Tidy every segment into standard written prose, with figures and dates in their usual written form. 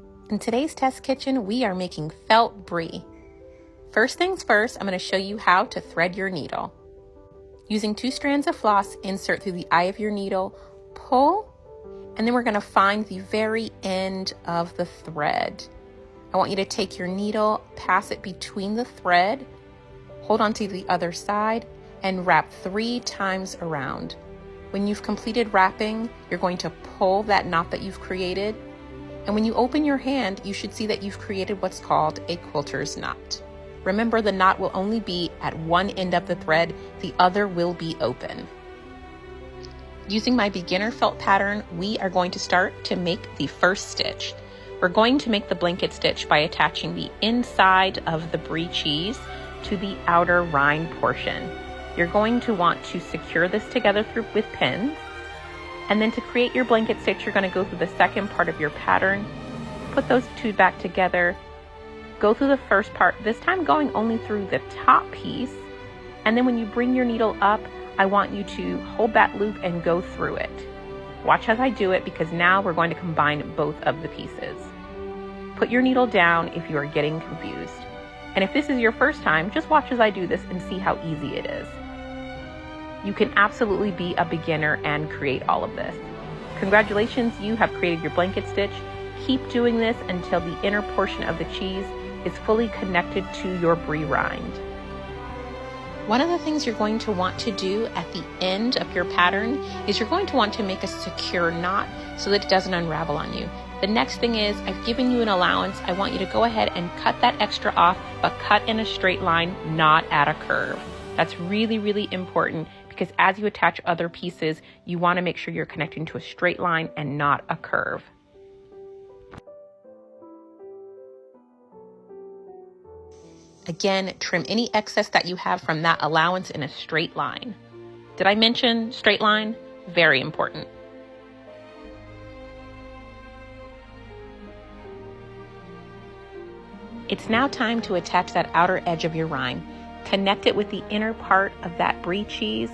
In today's test kitchen, we are making felt brie. First things first, I'm going to show you how to thread your needle. Using 2 strands of floss, insert through the eye of your needle, pull, and then we're going to find the very end of the thread. I want you to take your needle, pass it between the thread, hold on to the other side, and wrap 3 times around. When you've completed wrapping, you're going to pull that knot that you've created. And when you open your hand, you should see that you've created what's called a quilter's knot. Remember, the knot will only be at one end of the thread, the other will be open. Using my beginner felt pattern, we are going to start to make the first stitch. We're going to make the blanket stitch by attaching the inside of the brie cheese to the outer rind portion. You're going to want to secure this together with pins. And then to create your blanket stitch, you're going to go through the second part of your pattern, put those 2 back together, go through the first part, this time going only through the top piece. And then when you bring your needle up, I want you to hold that loop and go through it. Watch as I do it, because now we're going to combine both of the pieces. Put your needle down if you are getting confused. And if this is your first time, just watch as I do this and see how easy it is. You can absolutely be a beginner and create all of this. Congratulations, you have created your blanket stitch. Keep doing this until the inner portion of the cheese is fully connected to your brie rind. One of the things you're going to want to do at the end of your pattern is you're going to want to make a secure knot so that it doesn't unravel on you. The next thing is, I've given you an allowance. I want you to go ahead and cut that extra off, but cut in a straight line, not at a curve. That's really, really important, because as you attach other pieces, you want to make sure you're connecting to a straight line and not a curve. Again, trim any excess that you have from that allowance in a straight line. Did I mention straight line? Very important. It's now time to attach that outer edge of your rind. Connect it with the inner part of that brie cheese,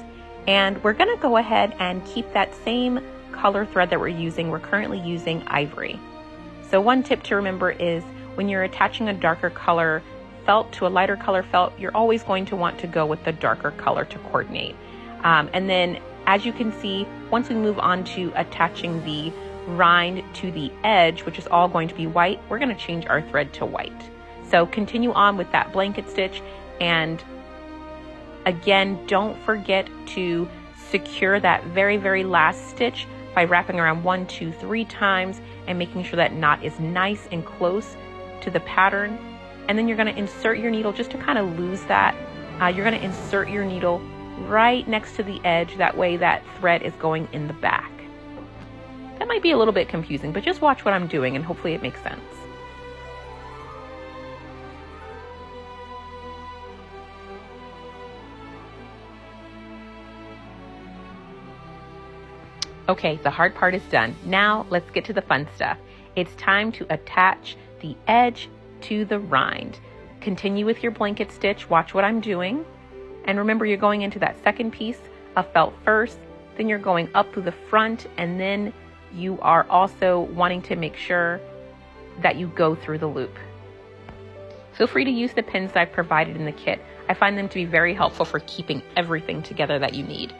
and we're going to go ahead and keep that same color thread that we're using. We're currently using ivory. So one tip to remember is when you're attaching a darker color felt to a lighter color felt, you're always going to want to go with the darker color to coordinate. And then as you can see, once we move on to attaching the rind to the edge, which is all going to be white, we're going to change our thread to white. So continue on with that blanket stitch. And again, don't forget to secure that very, very last stitch by wrapping around 1, 2, 3 times and making sure that knot is nice and close to the pattern. And then you're going to insert your needle just to kind of lose that. You're going to insert your needle right next to the edge. That way that thread is going in the back. That might be a little bit confusing, but just watch what I'm doing and hopefully it makes sense. Okay, the hard part is done. Now let's get to the fun stuff. It's time to attach the edge to the rind. Continue with your blanket stitch. Watch what I'm doing. And remember, you're going into that second piece of felt first, then you're going up through the front, and then you are also wanting to make sure that you go through the loop. Feel free to use the pins that I've provided in the kit. I find them to be very helpful for keeping everything together that you need.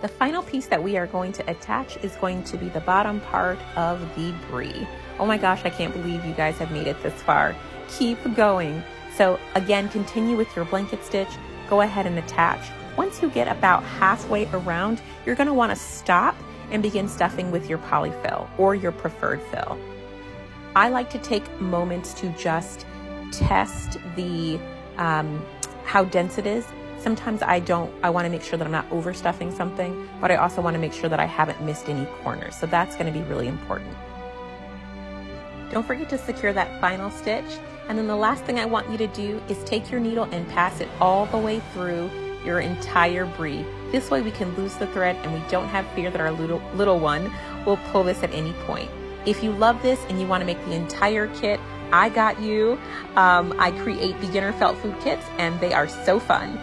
The final piece that we are going to attach is going to be the bottom part of the brie. Oh my gosh, I can't believe you guys have made it this far. Keep going. So again, continue with your blanket stitch. Go ahead and attach. Once you get about halfway around, you're going to want to stop and begin stuffing with your polyfill or your preferred fill. I like to take moments to just test the how dense it is. Sometimes I want to make sure that I'm not overstuffing something, but I also want to make sure that I haven't missed any corners. So that's going to be really important. Don't forget to secure that final stitch. And then the last thing I want you to do is take your needle and pass it all the way through your entire brie. This way we can lose the thread and we don't have fear that our little one will pull this at any point. If you love this and you want to make the entire kit, I got you. I create beginner felt food kits and they are so fun.